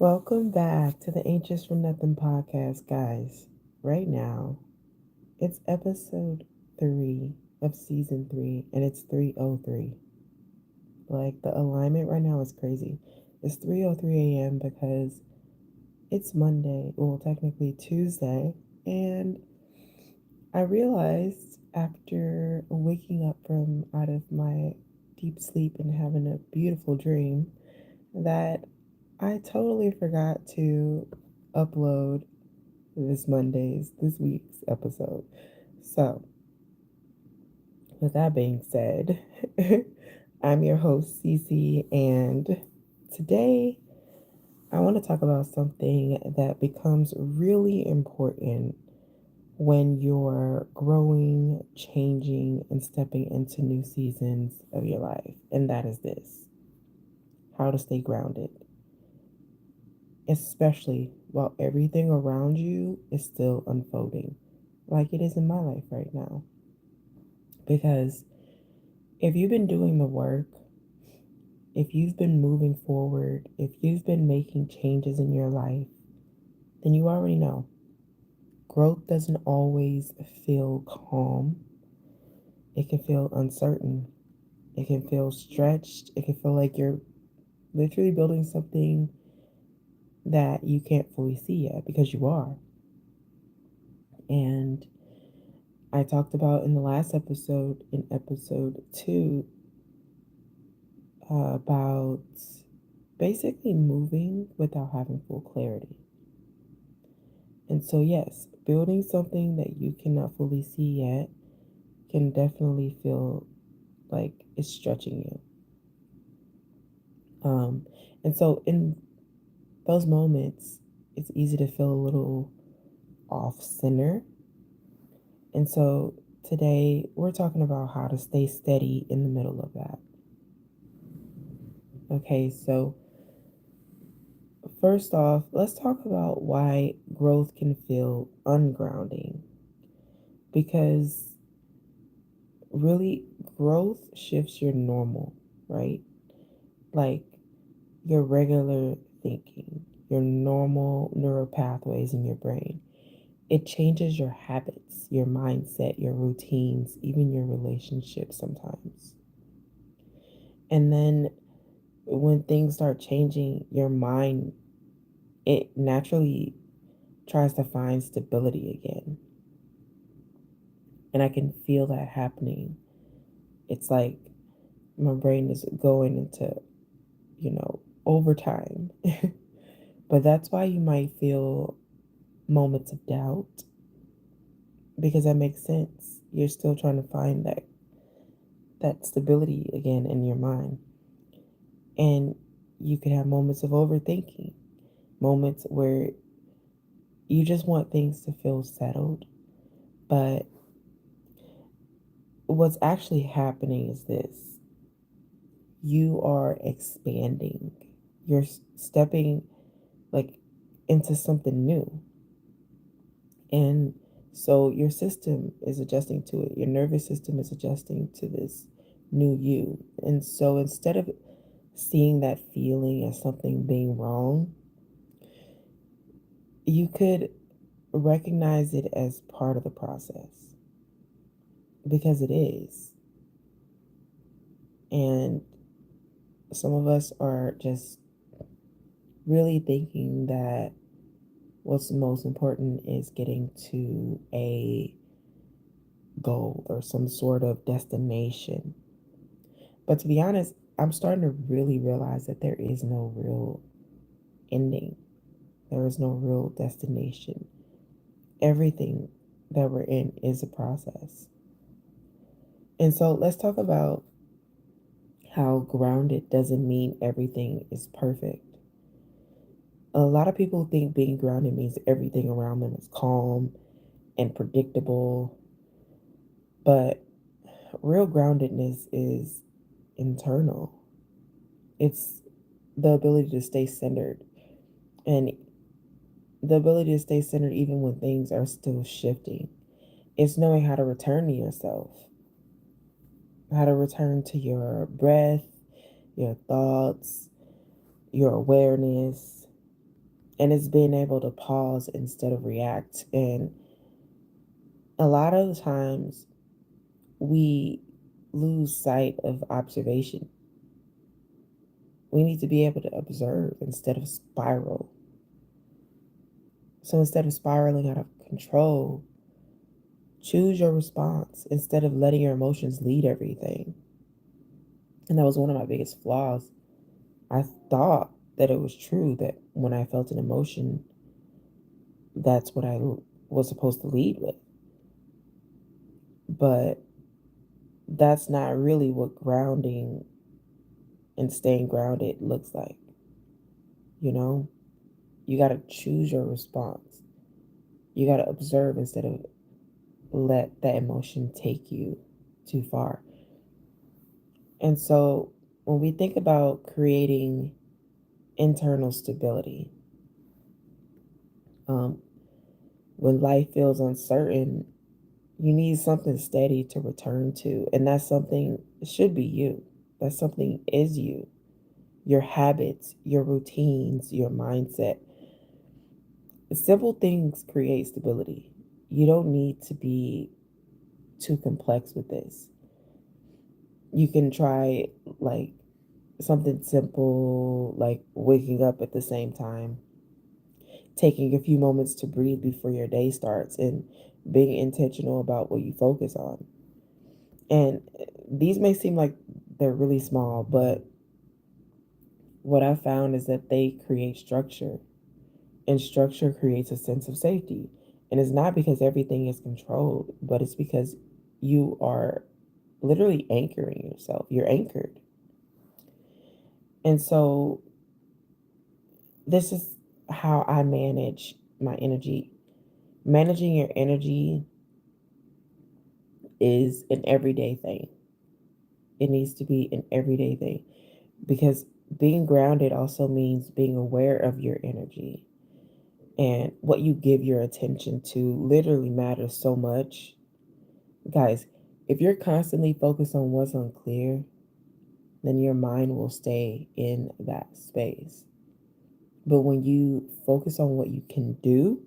Welcome back to the Anxious for Nothing podcast, guys. Right now, it's episode 3 of season 3, and it's 3:03. Like, the alignment right now is crazy. It's 3:03 a.m. because it's Monday, well, technically Tuesday, and I realized after waking up from out of my deep sleep and having a beautiful dream that I totally forgot to upload this week's episode. So, with that being said, I'm your host, Cece, and today I want to talk about something that becomes really important when you're growing, changing, and stepping into new seasons of your life, and that is this: how to stay grounded, especially while everything around you is still unfolding, like it is in my life right now. Because if you've been doing the work, if you've been moving forward, if you've been making changes in your life, then you already know growth doesn't always feel calm. It can feel uncertain. It can feel stretched. It can feel like you're literally building something that you can't fully see yet because you are. And I talked about in the last episode, in episode 2, about basically moving without having full clarity. And so, yes, building something that you cannot fully see yet can definitely feel like it's stretching you. Um, and so, in those moments, it's easy to feel a little off center. And so, today we're talking about how to stay steady in the middle of that. Okay, so first off, let's talk about why growth can feel ungrounding. Because really, growth shifts your normal, right? Like your regular thinking, your normal neural pathways in your brain. It changes your habits, your mindset, your routines, even your relationships sometimes. And then when things start changing, your mind, it naturally tries to find stability again. And I can feel that happening. It's like my brain is going into, overtime. But that's why you might feel moments of doubt because that makes sense. You're still trying to find that stability again in your mind. And you could have moments of overthinking, moments where you just want things to feel settled. But what's actually happening is this: you are expanding. You're stepping like into something new. And so your system is adjusting to it. Your nervous system is adjusting to this new you. And so instead of seeing that feeling as something being wrong, you could recognize it as part of the process because it is. And some of us are just really thinking that what's most important is getting to a goal or some sort of destination. But to be honest, I'm starting to really realize that there is no real ending. There is no real destination. Everything that we're in is a process. And so let's talk about how grounded doesn't mean everything is perfect. A lot of people think being grounded means everything around them is calm and predictable, but real groundedness is internal. It's the ability to stay centered and the ability to stay centered even when things are still shifting. It's knowing how to return to yourself, how to return to your breath, your thoughts, your awareness, And it's being able to pause instead of react. And a lot of the times we lose sight of observation. We need to be able to observe instead of spiral. So instead of spiraling out of control, choose your response instead of letting your emotions lead everything. And that was one of my biggest flaws. I thought that it was true that when I felt an emotion, that's what I was supposed to lead with. But that's not really what grounding and staying grounded looks like. You know, you got to choose your response. You got to observe instead of let that emotion take you too far. And so when we think about creating internal stability, um, when life feels uncertain, you need something steady to return to. And that something should be you. That something is you. Your habits, your routines, your mindset. Simple things create stability. You don't need to be too complex with this. You can try like something simple, like waking up at the same time, taking a few moments to breathe before your day starts, and being intentional about what you focus on. And these may seem like they're really small, but what I found is that they create structure, and structure creates a sense of safety. And it's not because everything is controlled, but it's because you are literally anchoring yourself. You're anchored. And so this is how I manage my energy. Managing your energy is an everyday thing. It needs to be an everyday thing because being grounded also means being aware of your energy, and what you give your attention to literally matters so much. Guys, if you're constantly focused on what's unclear, then your mind will stay in that space. But when you focus on what you can do,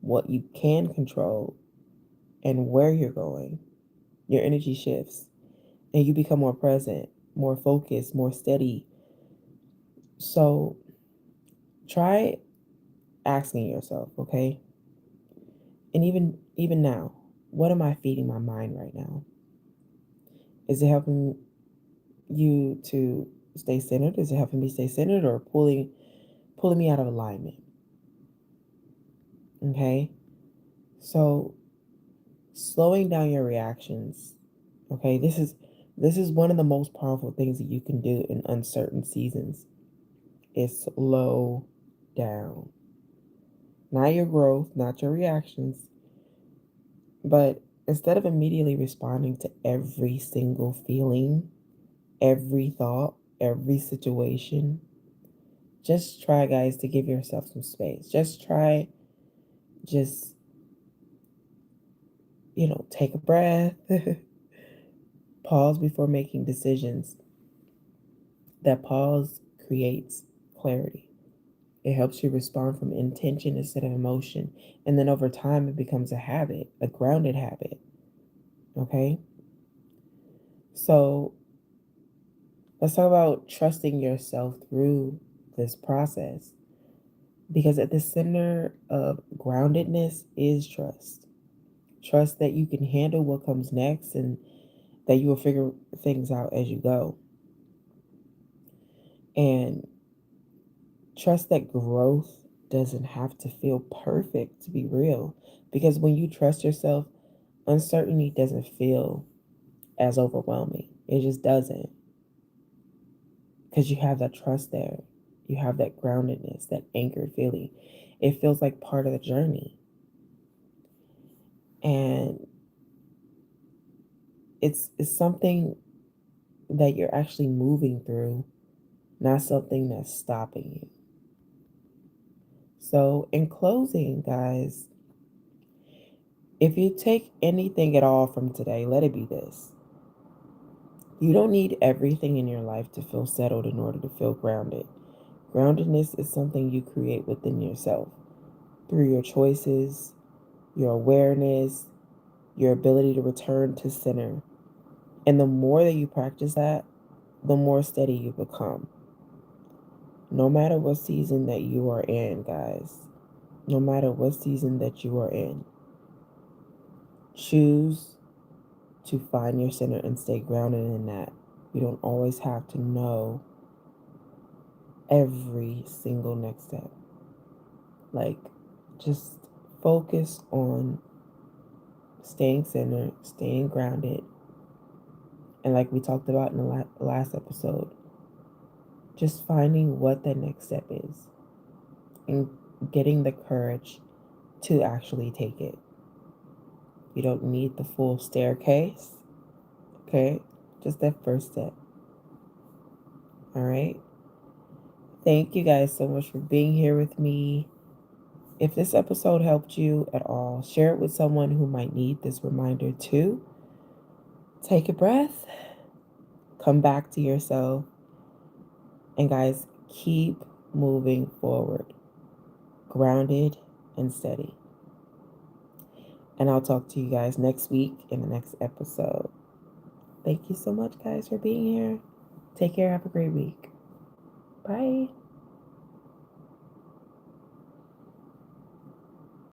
what you can control, and where you're going, your energy shifts and you become more present, more focused, more steady. So try asking yourself, okay? And even now, what am I feeding my mind right now? Is it helping you to stay centered? Is it helping me stay centered or pulling me out of alignment? Okay? So slowing down your reactions. Okay? This is one of the most powerful things that you can do in uncertain seasons is slow down. Not your growth, not your reactions, but instead of immediately responding to every single feeling, every thought, every situation, just try, guys, to give yourself some space. Just try, just, take a breath, pause before making decisions. That pause creates clarity. It helps you respond from intention instead of emotion. And then over time, it becomes a habit, a grounded habit. Okay? So let's talk about trusting yourself through this process. Because at the center of groundedness is trust. Trust that you can handle what comes next and that you will figure things out as you go. And trust that growth doesn't have to feel perfect to be real. Because when you trust yourself, uncertainty doesn't feel as overwhelming. It just doesn't. Because you have that trust there. You have that groundedness, that anchored feeling. It feels like part of the journey. And it's something that you're actually moving through, not something that's stopping you. So, in closing, guys, if you take anything at all from today, let it be this. You don't need everything in your life to feel settled in order to feel grounded. Groundedness is something you create within yourself through your choices, your awareness, your ability to return to center. And the more that you practice that, the more steady you become. No matter what season that you are in, guys, no matter what season that you are in, choose to find your center and stay grounded in that. You don't always have to know every single next step. Like, just focus on staying centered, staying grounded, and like we talked about in the last episode, just finding what the next step is and getting the courage to actually take it. You don't need the full staircase, okay? Just that first step. All right? Thank you guys so much for being here with me. If this episode helped you at all, share it with someone who might need this reminder too. Take a breath, come back to yourself, and guys, keep moving forward, grounded and steady. And I'll talk to you guys next week in the next episode. Thank you so much, guys, for being here. Take care. Have a great week. Bye.